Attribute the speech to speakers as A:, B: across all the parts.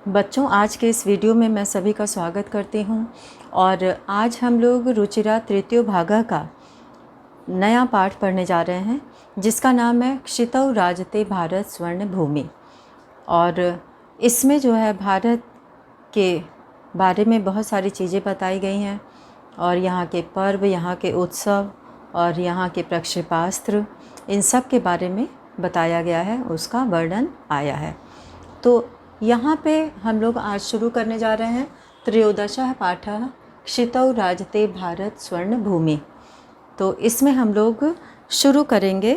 A: बच्चों, आज के इस वीडियो में मैं सभी का स्वागत करती हूँ। और आज हम लोग रुचिरा तृतीय भागा का नया पाठ पढ़ने जा रहे हैं, जिसका नाम है क्षितौ राजते भारत स्वर्ण भूमि। और इसमें जो है भारत के बारे में बहुत सारी चीज़ें बताई गई हैं, और यहाँ के पर्व, यहाँ के उत्सव और यहाँ के प्रक्षेपास्त्र, इन सब के बारे में बताया गया है, उसका वर्णन आया है। तो यहाँ पे हम लोग आज शुरू करने जा रहे हैं त्रयोदशः पाठः क्षितौ राजते भारत स्वर्ण भूमि। तो इसमें हम लोग शुरू करेंगे।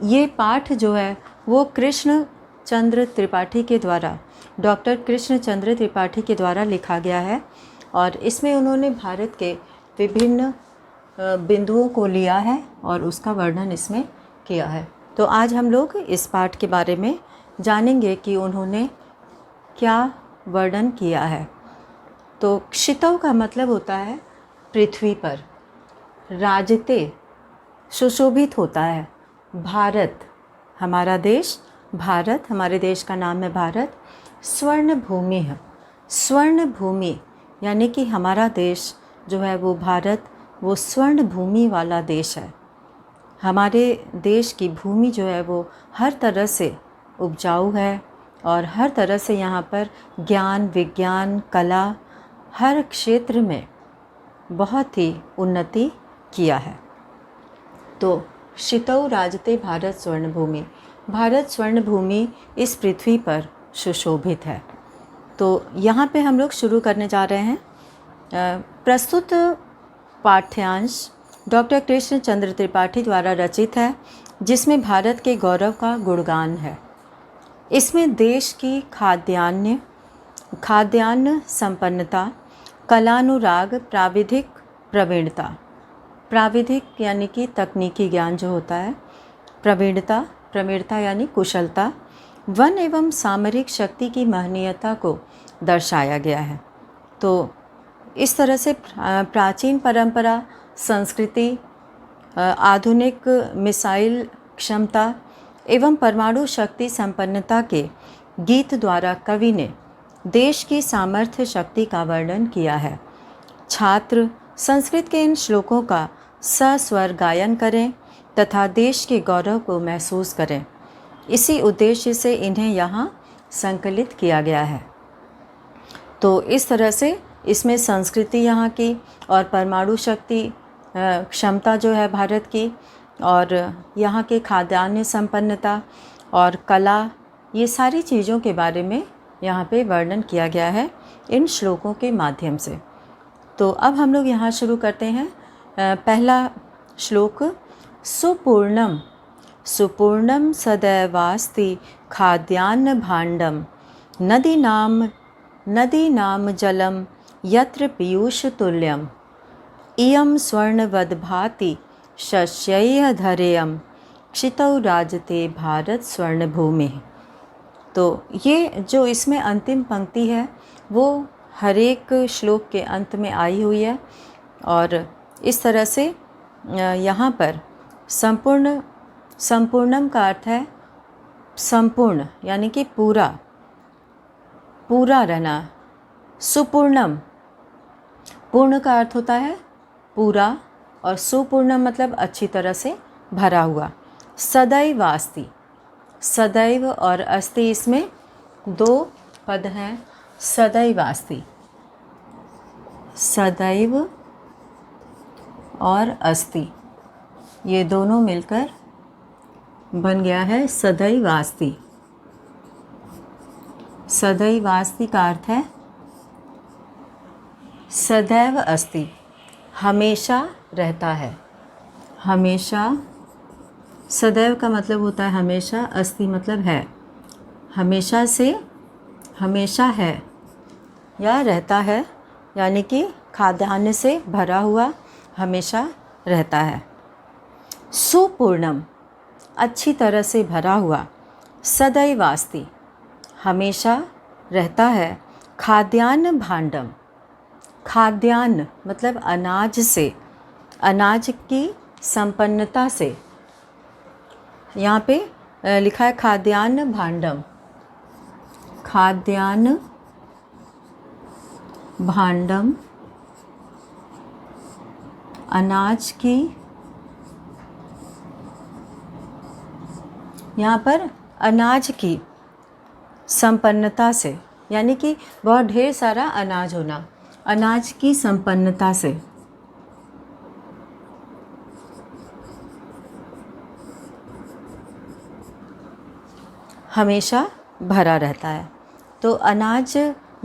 A: ये पाठ जो है वो कृष्ण चंद्र त्रिपाठी के द्वारा, डॉक्टर कृष्ण चंद्र त्रिपाठी के द्वारा लिखा गया है, और इसमें उन्होंने भारत के विभिन्न बिंदुओं को लिया है और उसका वर्णन इसमें किया है। तो आज हम लोग इस पाठ के बारे में जानेंगे कि उन्होंने क्या वर्णन किया है। तो क्षितौ का मतलब होता है पृथ्वी पर, राजते सुशोभित होता है, भारत हमारा देश, भारत हमारे देश का नाम है भारत, स्वर्ण भूमि है। स्वर्ण भूमि यानी कि हमारा देश जो है वो भारत, वो स्वर्ण भूमि वाला देश है। हमारे देश की भूमि जो है वो हर तरह से उपजाऊ है, और हर तरह से यहाँ पर ज्ञान, विज्ञान, कला, हर क्षेत्र में बहुत ही उन्नति किया है। तो क्षितौ राजते भारत स्वर्ण भूमि, भारत स्वर्ण भूमि इस पृथ्वी पर सुशोभित है। तो यहाँ पे हम लोग शुरू करने जा रहे हैं। प्रस्तुत पाठ्यांश डॉक्टर कृष्ण चंद्र त्रिपाठी द्वारा रचित है, जिसमें भारत के गौरव का गुणगान है। इसमें देश की खाद्यान्न संपन्नता, कलानुराग, प्राविधिक प्रवीणता, प्राविधिक यानी कि तकनीकी ज्ञान जो होता है, प्रवीणता यानी कुशलता, वन एवं सामरिक शक्ति की महनीयता को दर्शाया गया है। तो इस तरह से प्राचीन परंपरा, संस्कृति, आधुनिक मिसाइल क्षमता एवं परमाणु शक्ति संपन्नता के गीत द्वारा कवि ने देश की सामर्थ्य शक्ति का वर्णन किया है। छात्र संस्कृत के इन श्लोकों का सस्वर गायन करें तथा देश के गौरव को महसूस करें। इसी उद्देश्य से इन्हें यहाँ संकलित किया गया है। तो इस तरह से इसमें संस्कृति यहाँ की, और परमाणु शक्ति क्षमता जो है भारत की, और यहाँ के खाद्यान्न संपन्नता और कला, ये सारी चीज़ों के बारे में यहाँ पे वर्णन किया गया है इन श्लोकों के माध्यम से। तो अब हम लोग यहाँ शुरू करते हैं। पहला श्लोक, सुपूर्णम सुपूर्णम सदैवास्ति खाद्यान्न भाण्डम, नदीनाम जलम यत्र पीयूष तुल्यम, इयं स्वर्णवद् भाति शस्यैः धरेयं, क्षितौ राजते भारत स्वर्ण भूमि। तो ये जो इसमें अंतिम पंक्ति है वो हर एक श्लोक के अंत में आई हुई है, और इस तरह से यहाँ पर संपूर्णम का अर्थ है संपूर्ण यानी कि पूरा रहना। सुपूर्णम, पूर्ण का अर्थ होता है पूरा, और सुपूर्णम मतलब अच्छी तरह से भरा हुआ। सदैव अस्ति, सदैव और अस्ति, इसमें दो पद हैं। सदैव अस्ति, सदैव और अस्ति, ये दोनों मिलकर बन गया है सदैव अस्ति। सदैव अस्ति का अर्थ है सदैव अस्ति, हमेशा रहता है। हमेशा, सदैव का मतलब होता है हमेशा, अस्ति मतलब है, हमेशा से हमेशा है या रहता है, यानी कि खाद्यान्न से भरा हुआ हमेशा रहता है। सुपूर्णम, अच्छी तरह से भरा हुआ। सदैव अस्ति, हमेशा रहता है। खाद्यान्न भाण्डम, खाद्यान्न मतलब अनाज से, अनाज की संपन्नता से। यहाँ पे लिखा है खाद्यान्न भाण्डम, खाद्यान्न भांडम, अनाज की, यहाँ पर अनाज की संपन्नता से, यानी कि बहुत ढेर सारा अनाज होना, अनाज की संपन्नता से। हमेशा भरा रहता है। तो अनाज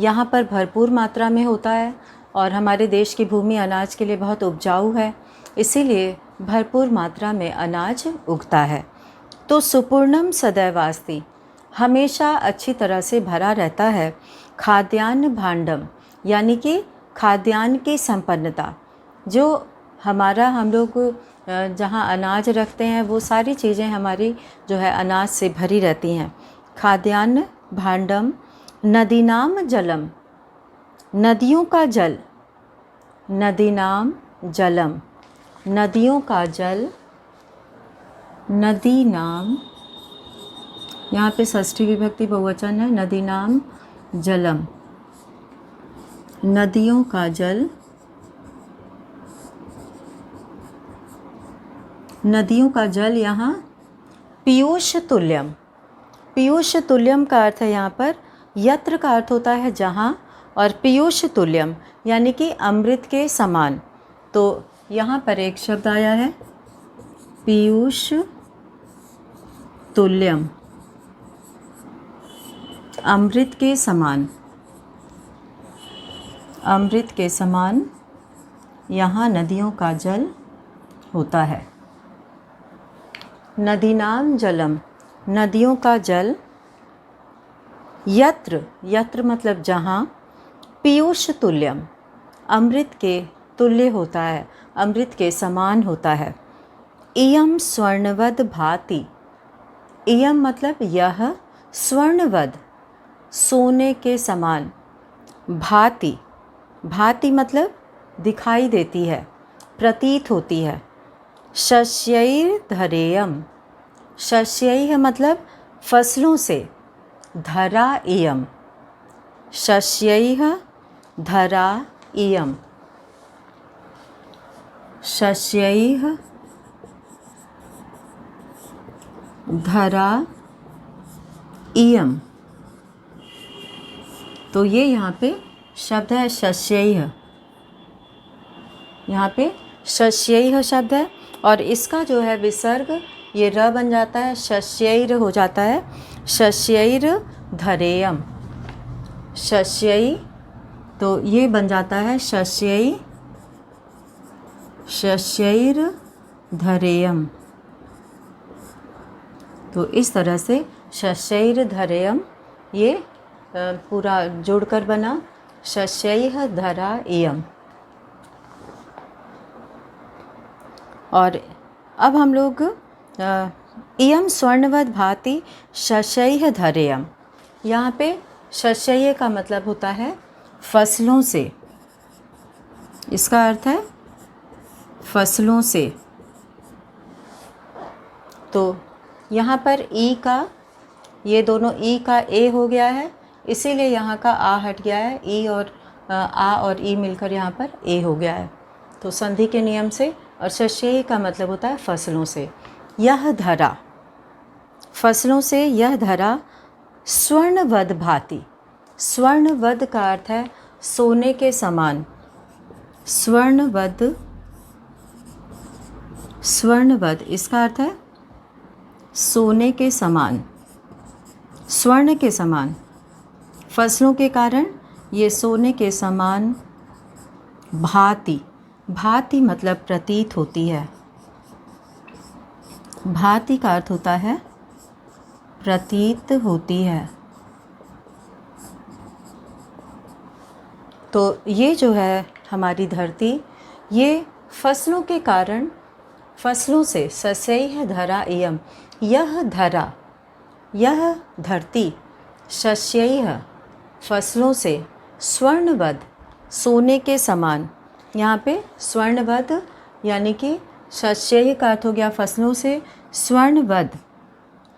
A: यहाँ पर भरपूर मात्रा में होता है और हमारे देश की भूमि अनाज के लिए बहुत उपजाऊ है, इसीलिए भरपूर मात्रा में अनाज उगता है। तो सुपूर्णम सदैवास्ति, हमेशा अच्छी तरह से भरा रहता है। खाद्यान्न भांडम, यानी कि खाद्यान्न की संपन्नता, जो हमारा हम लोग जहाँ अनाज रखते हैं वो सारी चीज़ें हमारी जो है अनाज से भरी रहती हैं। खाद्यान्न भांडम, नदीनाम जलम, नदियों का जल, नदीनाम जलम, नदियों का जल, नदी नाम, यहाँ पे षष्ठी विभक्ति बहुवचन है, नदी नाम जलम, नदियों का जल, नदियों का जल यहाँ पीयूष तुल्यम, पीयूष तुल्यम का अर्थ है यहाँ पर, यत्र का अर्थ होता है जहाँ, और पीयूष तुल्यम यानी कि अमृत के समान। तो यहाँ पर एक शब्द आया है पीयूष तुल्यम, अमृत के समान, अमृत के समान यहाँ नदियों का जल होता है। नदीनाम जलम, नदियों का जल, यत्र, यत्र मतलब जहाँ, पीयूष तुल्यम, अमृत के तुल्य होता है, अमृत के समान होता है। इयम स्वर्णवद भाति, इयम मतलब यह, स्वर्णवद सोने के समान, भाति, भाति मतलब दिखाई देती है, प्रतीत होती है। शस्यैर्धरेयम, शस्यैः मतलब फसलों से, धरा इयम, शस्यैः धरा इयम, शस्यैः धरा इयम। तो ये यहाँ पे शब्द है शस्यैः, यहाँ पे शस्यैः शब्द है और इसका जो है विसर्ग ये र बन जाता है, शस्यैर हो जाता है, शस्यैर धरेयम, शस्यै, तो ये बन जाता है शस्यै, शस्यैर धरेयम। तो इस तरह से शस्यैर धरेयम ये पूरा जोड़कर बना शस्यैः धरा इयम। और अब हम लोग इयम स्वर्णवद भाति शस्यैः धरेयम, यहाँ पे शस्यैः का मतलब होता है फसलों से, इसका अर्थ है फसलों से। तो यहाँ पर ई का, ये दोनों ई का ए हो गया है, इसीलिए यहाँ का आ हट गया है, ई और आ और ई मिलकर यहाँ पर ए हो गया है। तो संधि के नियम से, और शस्यैः का मतलब होता है फसलों से। यह धरा, फसलों से, यह धरा स्वर्णवद भाति, स्वर्णवद का अर्थ है सोने के समान, स्वर्णवद, स्वर्णवद इसका अर्थ है सोने के समान, स्वर्ण के समान, फसलों के कारण ये सोने के समान, भाति, भाति मतलब प्रतीत होती है, भाति का अर्थ होता है प्रतीत होती है। तो ये जो है हमारी धरती, ये फसलों के कारण, फसलों से, शस्यैः धरा इयम, यह धरा, यह धरती, शस्यैः फसलों से, स्वर्णवद सोने के समान, यहाँ पे स्वर्णवद यानी कि शस्यैः का अर्थ हो गया फसलों से, स्वर्णवद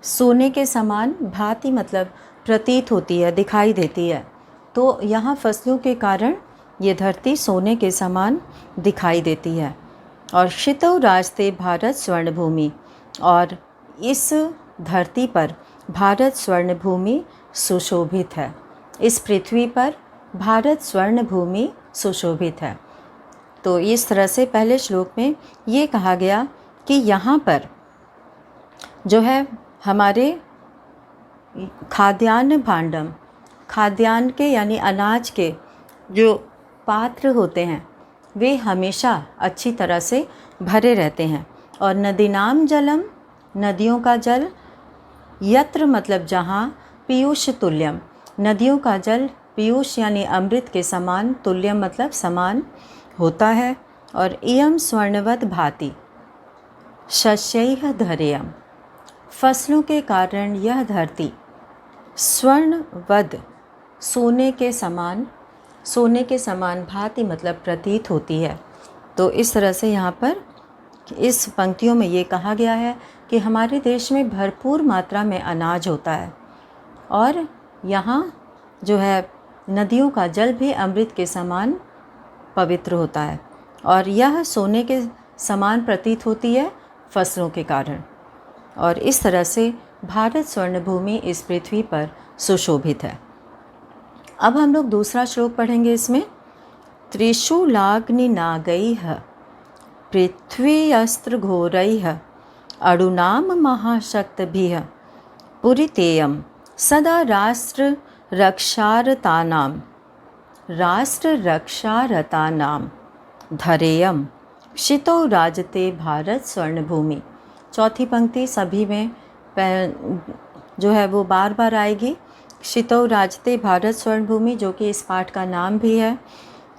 A: सोने के समान, भाति मतलब प्रतीत होती है, दिखाई देती है। तो यहाँ फसलों के कारण ये धरती सोने के समान दिखाई देती है। और क्षितौ राजते भारत स्वर्णभूमि, और इस धरती पर भारत स्वर्णभूमि सुशोभित है। इस पृथ्वी पर भारत स्वर्णभूमि सुशोभित है। तो इस तरह से पहले श्लोक में ये कहा गया कि यहाँ पर जो है हमारे खाद्यान्न भांडम, खाद्यान्न के यानी अनाज के जो पात्र होते हैं वे हमेशा अच्छी तरह से भरे रहते हैं। और नदीनाम जलम, नदियों का जल, यत्र मतलब जहाँ, पीयूष तुल्यम, नदियों का जल पीयूष यानी अमृत के समान, तुल्यम मतलब समान होता है। और इयम स्वर्णवत भाति शस्यैः धरेयम, फसलों के कारण यह धरती स्वर्णवद सोने के समान, सोने के समान भांति मतलब प्रतीत होती है। तो इस तरह से यहाँ पर इस पंक्तियों में ये कहा गया है कि हमारे देश में भरपूर मात्रा में अनाज होता है और यहाँ जो है नदियों का जल भी अमृत के समान पवित्र होता है और यह सोने के समान प्रतीत होती है फसलों के कारण। और इस तरह से भारत स्वर्णभूमि इस पृथ्वी पर सुशोभित है। अब हम लोग दूसरा श्लोक पढ़ेंगे। इसमें त्रिशूलाग्निनागैः पृथ्वी घोरैः अणुनाम महाशक्तिभिः पूरितेयं सदा राष्ट्र रक्षारतानां धरेयं क्षितौ राजते भारत स्वर्णभूमि। चौथी पंक्ति सभी में जो है वो बार बार आएगी। क्षितौ राजते भारत स्वर्णभूमि, जो कि इस पाठ का नाम भी है।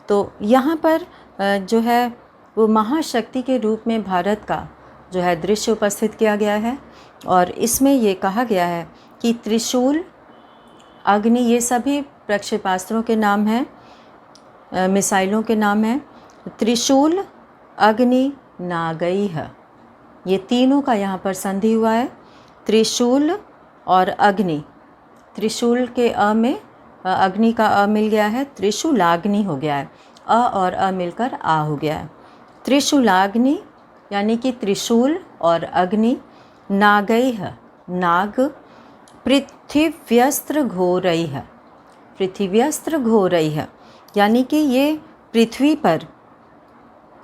A: तो यहाँ पर जो है वो महाशक्ति के रूप में भारत का जो है दृश्य उपस्थित किया गया है। और इसमें ये कहा गया है कि त्रिशूल, अग्नि, ये सभी प्रक्षेपास्त्रों के नाम हैं, मिसाइलों के नाम हैं। त्रिशूल, अग्नि, नागैः, ये तीनों का यहाँ पर संधि हुआ है। त्रिशूल और अग्नि, त्रिशूल के अ में अग्नि का अ मिल गया है, त्रिशूलाग्नि हो गया है, अ और अ मिलकर आ हो गया है। त्रिशूलाग्नि यानी कि त्रिशूल और अग्नि, नागैः, नाग, पृथिव्यस्त्र घोरैः, पृथिव्यस्त्र घोरैः यानी कि ये पृथ्वी पर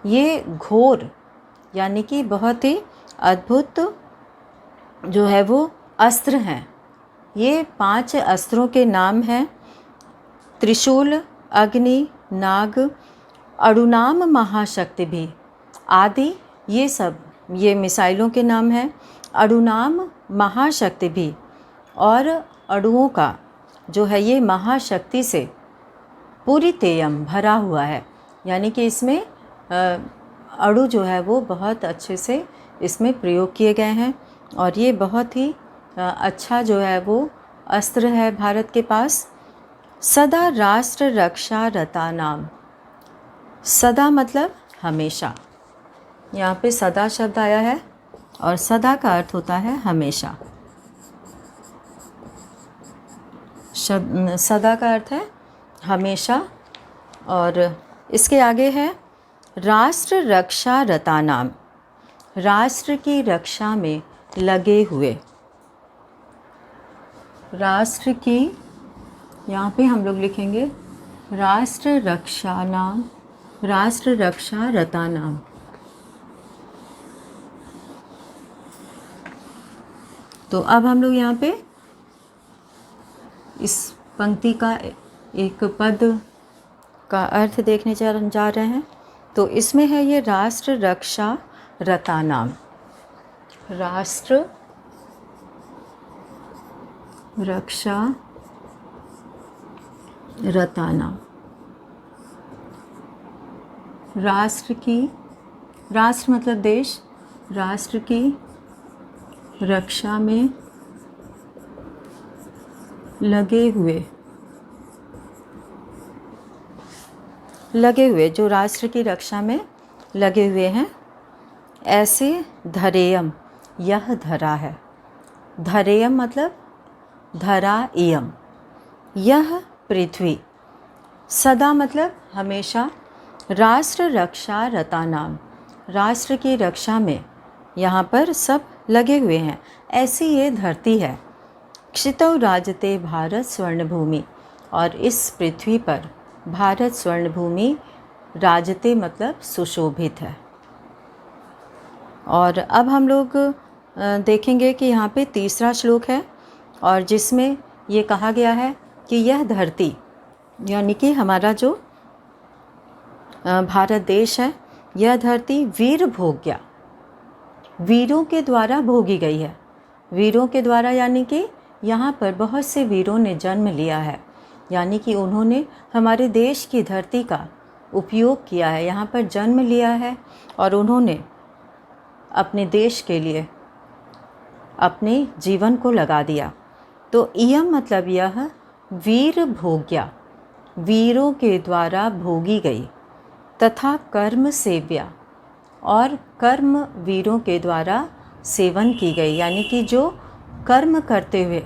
A: ये घोर यानी कि बहुत ही अद्भुत जो है वो अस्त्र हैं। ये 5 अस्त्रों के नाम हैं, त्रिशूल, अग्नि, नाग, अणुनाम महाशक्ति भी आदि, ये सब ये मिसाइलों के नाम हैं। अणुनाम महाशक्ति भी, और अणुओं का जो है ये महाशक्ति से पूरी तेयम भरा हुआ है, यानी कि इसमें अणु जो है वो बहुत अच्छे से इसमें प्रयोग किए गए हैं और ये बहुत ही अच्छा जो है वो अस्त्र है भारत के पास। सदा राष्ट्र रक्षा रतानाम, सदा मतलब हमेशा, यहाँ पे सदा शब्द आया है और सदा का अर्थ होता है हमेशा। शब्द सदा का अर्थ है हमेशा। और इसके आगे है राष्ट्र रक्षा रतानाम, राष्ट्र की रक्षा में लगे हुए। राष्ट्र की, यहाँ पे हम लोग लिखेंगे राष्ट्र रक्षा नाम, राष्ट्र रक्षा रतानाम। तो अब हम लोग यहाँ पे इस पंक्ति का एक पद का अर्थ देखने जा रहे हैं। तो इसमें है ये राष्ट्र रक्षा रतानाम, राष्ट्र रक्षा रतानाम, राष्ट्र की, राष्ट्र मतलब देश, राष्ट्र की रक्षा में लगे हुए, जो राष्ट्र की रक्षा में लगे हुए हैं, ऐसे धरेयम, यह धरा है। धरेयम मतलब धरा इयम, यह पृथ्वी। सदा मतलब हमेशा, राष्ट्र रक्षा रता नाम, राष्ट्र की रक्षा में यहाँ पर सब लगे हुए हैं, ऐसी ये धरती है। क्षितौ राजते भारत स्वर्णभूमि, और इस पृथ्वी पर भारत स्वर्णभूमि, राजते मतलब सुशोभित है। और अब हम लोग देखेंगे कि यहाँ पे तीसरा श्लोक है, और जिसमें ये कहा गया है कि यह धरती, यानी कि हमारा जो भारत देश है, यह धरती वीर भोग्या, वीरों के द्वारा भोगी गई है। वीरों के द्वारा यानी कि यहाँ पर बहुत से वीरों ने जन्म लिया है, यानी कि उन्होंने हमारे देश की धरती का उपयोग किया है, यहाँ पर जन्म लिया है, और उन्होंने अपने देश के लिए अपने जीवन को लगा दिया। तो इयम मतलब यह वीर भोग्या, वीरों के द्वारा भोगी गई, तथा कर्म सेव्या, और कर्म वीरों के द्वारा सेवन की गई, यानी कि जो कर्म करते हुए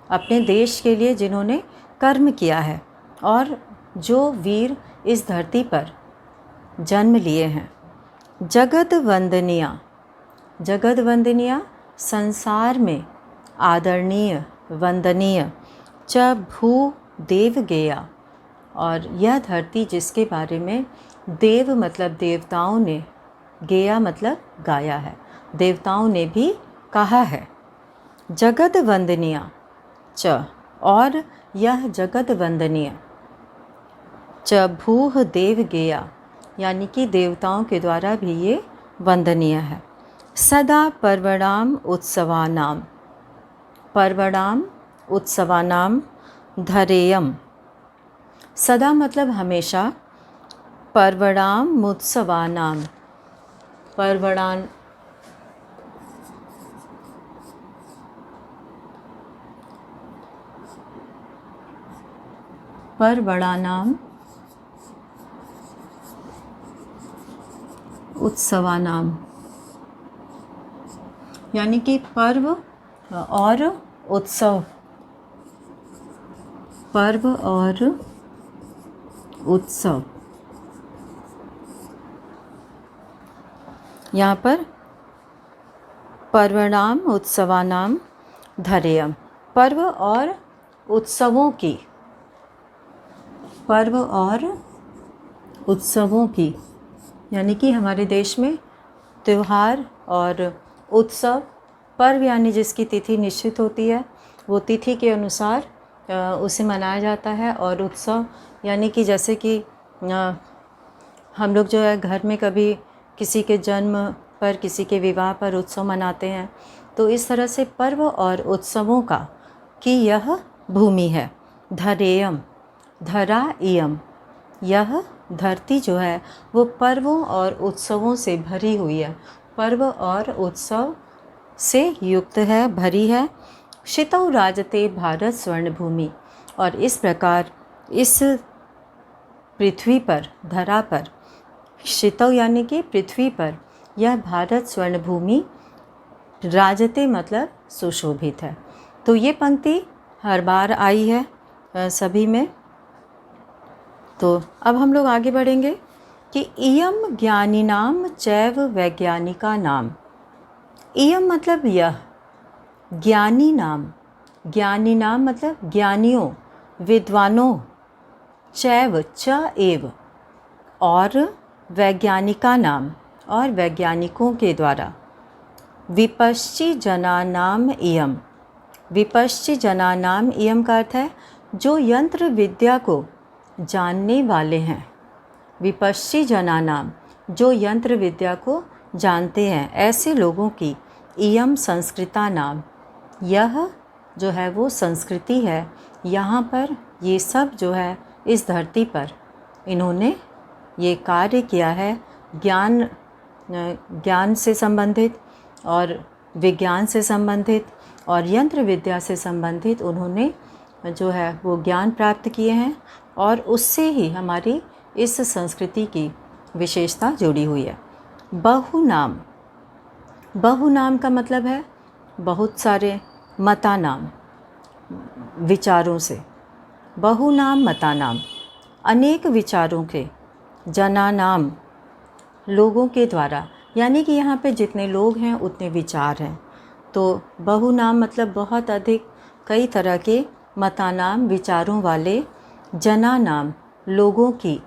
A: अपने देश के लिए जिन्होंने कर्म किया है, और जो वीर इस धरती पर जन्म लिए हैं। जगत वंदनिया, जगत वंदनिया संसार में आदरणीय, वंदनीय, च भू देव गेया, और यह धरती जिसके बारे में देव मतलब देवताओं ने, गेया मतलब गाया है, देवताओं ने भी कहा है। जगत वंदनीय च, और यह जगत वंदनीय, च भूह देव गेया, यानी कि देवताओं के द्वारा भी ये वंदनीय है। सदा पर्वणाम उत्सवानाम, पर्वणाम उत्सवानाम धरेयम, सदा मतलब हमेशा, पर्वणाम उत्सवानाम, पर्वणान पर्वणानाम उत्सवानाम, यानी कि पर्व और उत्सव, पर्व और उत्सव, यहाँ पर पर्वणाम उत्सवानाम धरेयम, पर्व और उत्सवों की, पर्व और उत्सवों की, यानी कि हमारे देश में त्यौहार और उत्सव, पर्व यानी जिसकी तिथि निश्चित होती है, वो तिथि के अनुसार उसे मनाया जाता है, और उत्सव यानी कि जैसे कि हम लोग जो है घर में कभी किसी के जन्म पर, किसी के विवाह पर उत्सव मनाते हैं, तो इस तरह से पर्व और उत्सवों का कि यह भूमि है। धरेयम, धरा इयम, यह धरती जो है वो पर्वों और उत्सवों से भरी हुई है, पर्व और उत्सव से युक्त है, भरी है। क्षितौ राजते भारत स्वर्णभूमि, और इस प्रकार इस पृथ्वी पर, धरा पर, क्षितौ यानी कि पृथ्वी पर, यह भारत स्वर्णभूमि राजते मतलब सुशोभित है। तो ये पंक्ति हर बार आई है सभी में। तो अब हम लोग आगे बढ़ेंगे कि इयम ज्ञानिनाम चैव वैज्ञानिका नाम, इयम मतलब यह, ज्ञानी नाम, ज्ञानी नाम मतलब ज्ञानियों, विद्वानों, चैव च एव, और वैज्ञानिका नाम, और वैज्ञानिकों के द्वारा, विपश्ची जनानाम इयम, विपश्ची जनानाम इयम का अर्थ है जो यंत्र विद्या को जानने वाले हैं, विपश्ची जनानाम, जो यंत्र विद्या को जानते हैं, ऐसे लोगों की इयम संस्कृता नाम, यह जो है वो संस्कृति है। यहाँ पर ये सब जो है इस धरती पर इन्होंने ये कार्य किया है, ज्ञान से संबंधित और विज्ञान से संबंधित और यंत्र विद्या से संबंधित उन्होंने जो है वो ज्ञान प्राप्त किए हैं, और उससे ही हमारी इस संस्कृति की विशेषता जुड़ी हुई है। बहुनाम, बहुनाम का मतलब है बहुत सारे, मता नाम, विचारों से, बहुनाम मतानाम, अनेक विचारों के, जनानाम, लोगों के द्वारा, यानी कि यहाँ पे जितने लोग हैं उतने विचार हैं। तो बहुनाम मतलब बहुत अधिक, कई तरह के, मतानाम विचारों वाले, जनानाम लोगों की,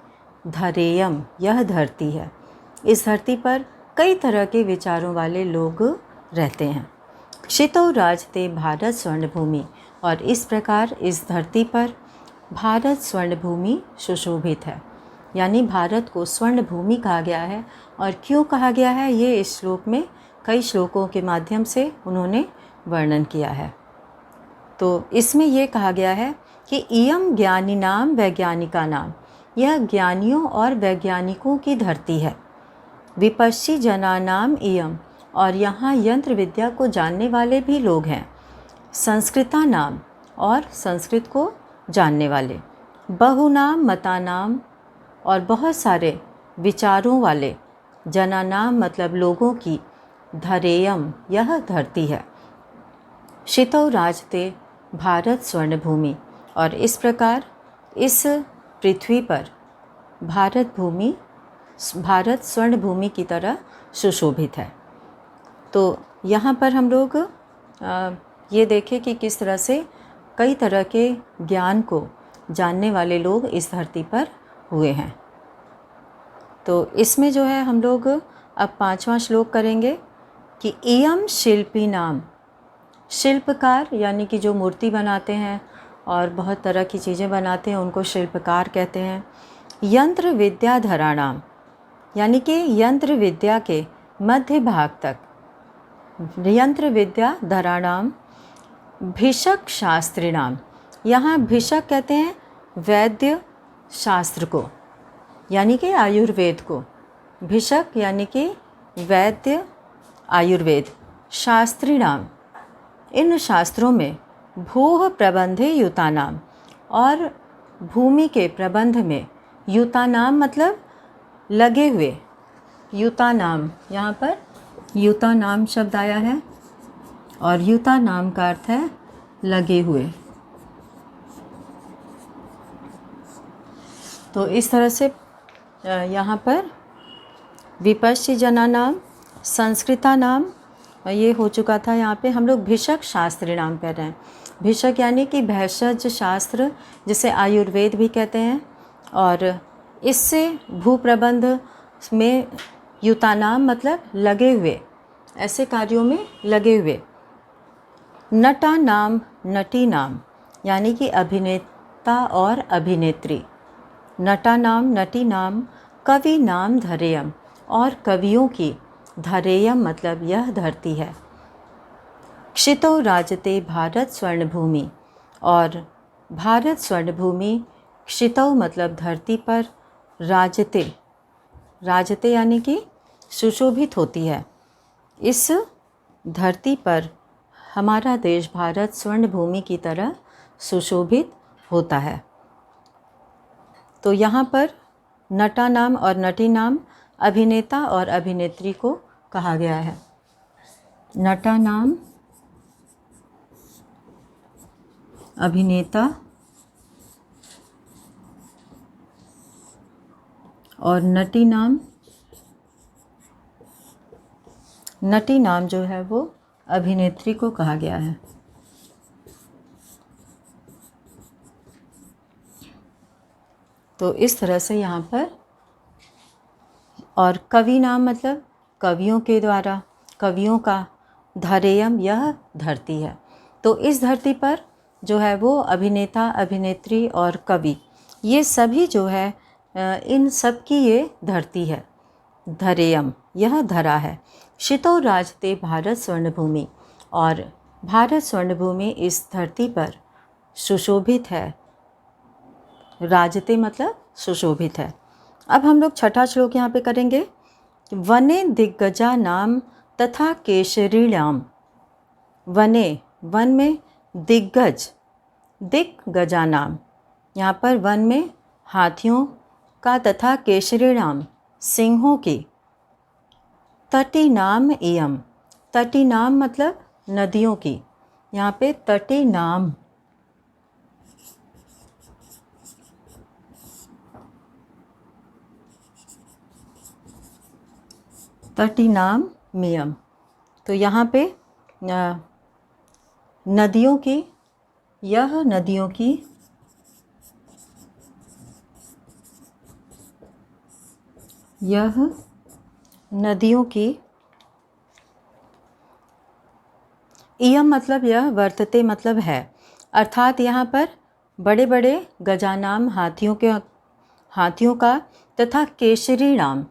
A: धरेयम यह धरती है, इस धरती पर कई तरह के विचारों वाले लोग रहते हैं। क्षितौ राजते भारत स्वर्णभूमि, और इस प्रकार इस धरती पर भारत स्वर्णभूमि सुशोभित है, यानी भारत को स्वर्ण भूमि कहा गया है। और क्यों कहा गया है ये इस श्लोक में कई श्लोकों के माध्यम से उन्होंने वर्णन किया है। तो इसमें ये कहा गया है कि इयम ज्ञानिनाम वैज्ञानिका नाम, यह ज्ञानियों और वैज्ञानिकों की धरती है। विपश्ची जनानाम इयम, और यहाँ यंत्र विद्या को जानने वाले भी लोग हैं। संस्कृता नाम, और संस्कृत को जानने वाले। बहुनाम मतानाम, और बहुत सारे विचारों वाले। जनानाम मतलब लोगों की, धरेयम यह धरती है। क्षितौ राजते भारत स्वर्णभूमि, और इस प्रकार इस पृथ्वी पर भारत स्वर्ण भूमि की तरह सुशोभित है। तो यहाँ पर हम लोग ये देखें कि किस तरह से कई तरह के ज्ञान को जानने वाले लोग इस धरती पर हुए हैं। तो इसमें जो है हम लोग अब 5वां श्लोक करेंगे कि इयम शिल्पी नाम, शिल्पकार यानी कि जो मूर्ति बनाते हैं और बहुत तरह की चीज़ें बनाते हैं उनको शिल्पकार कहते हैं। यंत्र विद्याधराणाम, यानी कि यंत्र विद्या के मध्य भाग तक, यंत्र विद्या धराणाम। भिषक शास्त्रिणाम, यहाँ भिषक कहते हैं वैद्य शास्त्र को, यानी कि आयुर्वेद को। भिषक यानी कि वैद्य आयुर्वेद। शास्त्रिणाम, इन शास्त्रों में भूः प्रबंधे युतानाम, और भूमि के प्रबंध में युतानाम मतलब लगे हुए। युतानाम, यहाँ पर युतानाम शब्द आया है और युतानाम का अर्थ है लगे हुए। तो इस तरह से यहाँ पर विपश्ची जनानाम, संस्कृता नाम, ये हो चुका था। यहाँ पे हम लोग भिषक शास्त्री नाम कह रहे हैं। भिषक यानी कि भेषज शास्त्र, जिसे आयुर्वेद भी कहते हैं। और इससे भूप्रबंध में युतानाम मतलब लगे हुए, ऐसे कार्यों में लगे हुए। नटा नाम, नटी नाम, यानी कि अभिनेता और अभिनेत्री। नटा नाम, नटी नाम, कवि नाम धरेयम, और कवियों की, धरेयम मतलब यह धरती है। क्षितौ राजते भारत स्वर्णभूमि, और भारत स्वर्णभूमि, क्षितौ मतलब धरती पर, राजते, राजते यानी कि सुशोभित होती है। इस धरती पर हमारा देश भारत स्वर्ण भूमि की तरह सुशोभित होता है। तो यहाँ पर नटा नाम और नटी नाम अभिनेता और अभिनेत्री को कहा गया है। नटा नाम अभिनेता और नटी नाम जो है वो अभिनेत्री को कहा गया है। तो इस तरह से यहाँ पर, और कवि नाम मतलब कवियों के द्वारा, कवियों का, धरेयम यह धरती है। तो इस धरती पर जो है वो अभिनेता, अभिनेत्री और कवि, ये सभी जो है इन सब की ये धरती है। धरेयम यह धरा है। क्षितौ राजते भारत स्वर्णभूमि, और भारत स्वर्णभूमि इस धरती पर सुशोभित है। राजते मतलब सुशोभित है। अब हम लोग 6ठा श्लोक यहाँ पे करेंगे। वने दिग्गजा नाम तथा केशरीणाम। वने, वन में, दिग्गज, दिग्गजा नाम, यहाँ पर वन में हाथियों का तथा केशरीणाम सिंहों की। तटी नाम इयम, तटी नाम मतलब नदियों की, यहाँ पे तटी नाम तटीनाम मियम। तो यहाँ पे नदियों की, यह नदियों की इयम मतलब यह, वर्तते मतलब है, अर्थात यहाँ पर बड़े बड़े गजानाम हाथियों का तथा केसरी नाम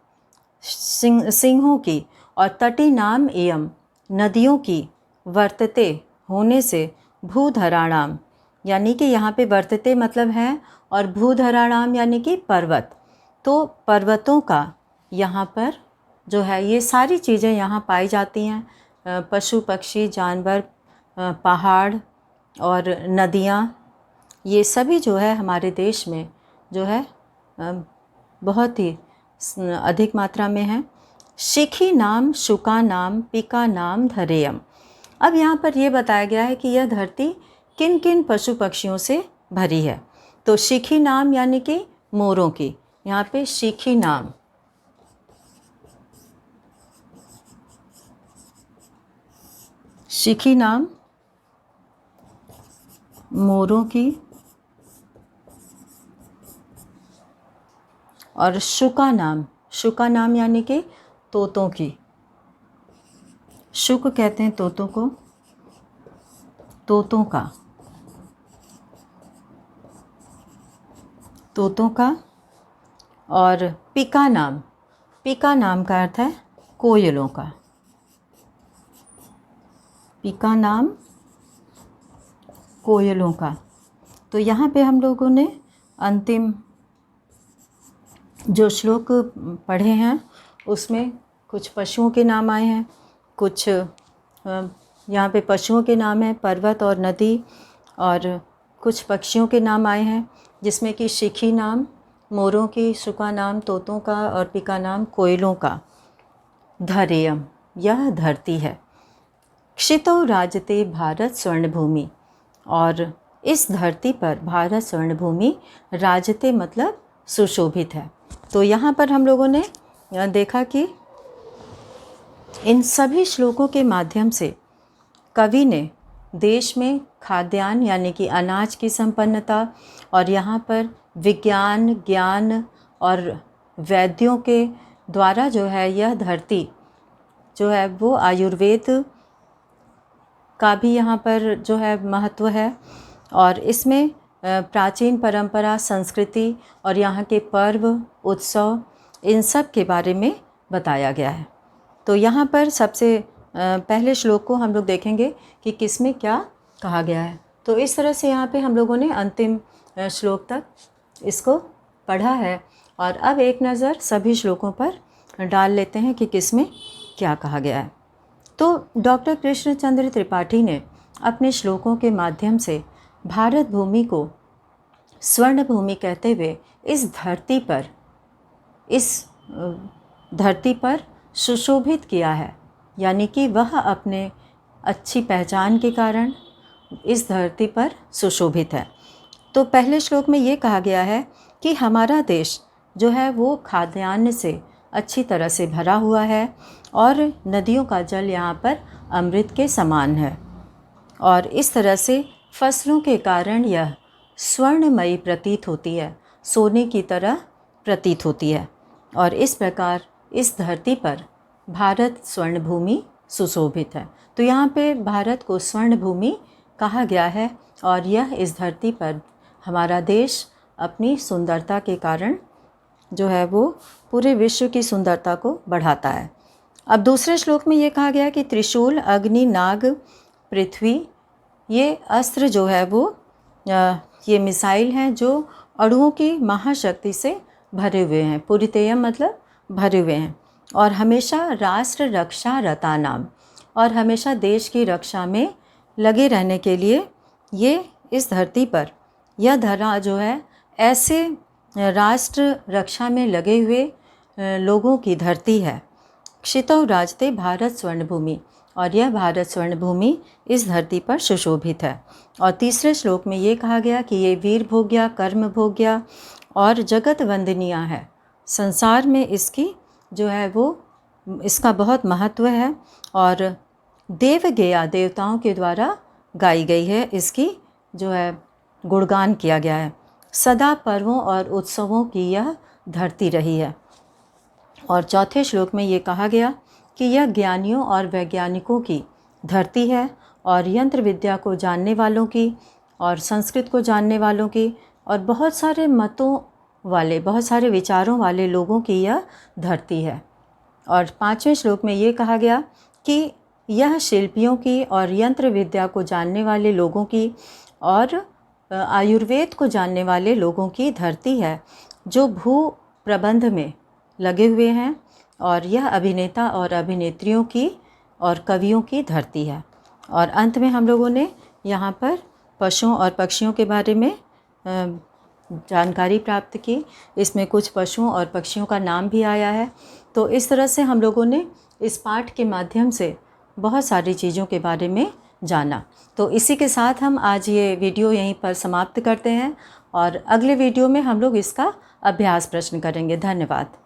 A: सिंहों की और तटी नाम इयम नदियों की वर्तते होने से भूधराणाम, यानी कि यहाँ पे वर्तते मतलब है और भूधराणाम यानी कि पर्वत, तो पर्वतों का यहाँ पर जो है ये सारी चीज़ें यहाँ पाई जाती हैं, पशु पक्षी जानवर, पहाड़ और नदियाँ, ये सभी जो है हमारे देश में जो है बहुत ही अधिक मात्रा में है। शिखी नाम शुका नाम पिका नाम धरेयम। अब यहाँ पर यह बताया गया है कि यह धरती किन किन पशु पक्षियों से भरी है। तो शिखी नाम यानी कि मोरों की, यहाँ पे शिखी नाम, शिखी नाम मोरों की और शुका नाम यानी कि तोतों की, शुक कहते हैं तोतों को, तोतों का। और पिका नाम का अर्थ है कोयलों का, पिका नाम कोयलों का। तो यहाँ पे हम लोगों ने अंतिम जो श्लोक पढ़े हैं उसमें कुछ पशुओं के नाम आए हैं, कुछ यहाँ पे पशुओं के नाम हैं पर्वत और नदी, और कुछ पक्षियों के नाम आए हैं जिसमें कि शिखी नाम मोरों की, शुका नाम तोतों का और पिका नाम कोयलों का। धरेयम यह धरती है। क्षितौ राजते भारत स्वर्णभूमि, और इस धरती पर भारत स्वर्णभूमि, राजते मतलब सुशोभित है। तो यहाँ पर हम लोगों ने देखा कि इन सभी श्लोकों के माध्यम से कवि ने देश में खाद्यान्न यानी कि अनाज की संपन्नता, और यहाँ पर विज्ञान, ज्ञान और वैद्यों के द्वारा जो है यह धरती जो है वो आयुर्वेद का भी यहाँ पर जो है महत्व है, और इसमें प्राचीन परंपरा, संस्कृति और यहाँ के पर्व, उत्सव, इन सब के बारे में बताया गया है। तो यहाँ पर सबसे पहले श्लोक को हम लोग देखेंगे कि किसमें क्या कहा गया है। तो इस तरह से यहाँ पे हम लोगों ने अंतिम श्लोक तक इसको पढ़ा है, और अब एक नज़र सभी श्लोकों पर डाल लेते हैं कि किसमें क्या कहा गया है। तो डॉक्टर कृष्णचंद्र त्रिपाठी ने अपने श्लोकों के माध्यम से भारत भूमि को स्वर्ण भूमि कहते हुए इस धरती पर सुशोभित किया है, यानी कि वह अपने अच्छी पहचान के कारण इस धरती पर सुशोभित है। तो पहले श्लोक में ये कहा गया है कि हमारा देश जो है वो खाद्यान्न से अच्छी तरह से भरा हुआ है, और नदियों का जल यहाँ पर अमृत के समान है, और इस तरह से फसलों के कारण यह स्वर्णमयी प्रतीत होती है, सोने की तरह प्रतीत होती है। और इस प्रकार इस धरती पर भारत स्वर्ण भूमि सुशोभित है। तो यहाँ पे भारत को स्वर्ण भूमि कहा गया है, और यह इस धरती पर हमारा देश अपनी सुंदरता के कारण जो है वो पूरे विश्व की सुंदरता को बढ़ाता है। अब दूसरे श्लोक में ये कहा गया कि त्रिशूल, अग्नि, नाग, पृथ्वी, ये अस्त्र जो है वो ये मिसाइल हैं जो अणुओं की महाशक्ति से भरे हुए हैं। पुरितेयम मतलब भरे हुए हैं, और हमेशा राष्ट्र रक्षा रता नाम, और हमेशा देश की रक्षा में लगे रहने के लिए ये इस धरती पर यह धरा जो है ऐसे राष्ट्र रक्षा में लगे हुए लोगों की धरती है। क्षितौ राजते भारत स्वर्ण भूमि, और यह भारत स्वर्ण भूमि इस धरती पर सुशोभित है। और तीसरे श्लोक में ये कहा गया कि ये वीर भोग्या, कर्म भोग्या और जगत वंदनीय है। संसार में इसकी जो है वो इसका बहुत महत्व है और देवगेया देवताओं के द्वारा गाई गई है। इसकी जो है गुणगान किया गया है। सदा पर्वों और उत्सवों की यह धरती रही है। और चौथे श्लोक में ये कहा गया कि यह ज्ञानियों और वैज्ञानिकों की धरती है और यंत्र विद्या को जानने वालों की और संस्कृत को जानने वालों की और बहुत सारे मतों वाले, बहुत सारे विचारों वाले लोगों की यह धरती है। और 5वें श्लोक में ये कहा गया कि यह शिल्पियों की और यंत्र विद्या को जानने वाले लोगों की और आयुर्वेद को जानने वाले लोगों की धरती है, जो भू प्रबंध में लगे हुए हैं। और यह अभिनेता और अभिनेत्रियों की और कवियों की धरती है। और अंत में हम लोगों ने यहाँ पर पशुओं और पक्षियों के बारे में जानकारी प्राप्त की। इसमें कुछ पशुओं और पक्षियों का नाम भी आया है। तो इस तरह से हम लोगों ने इस पाठ के माध्यम से बहुत सारी चीज़ों के बारे में जाना। तो इसी के साथ हम आज ये वीडियो यहीं पर समाप्त करते हैं और अगले वीडियो में हम लोग इसका अभ्यास प्रश्न करेंगे। धन्यवाद।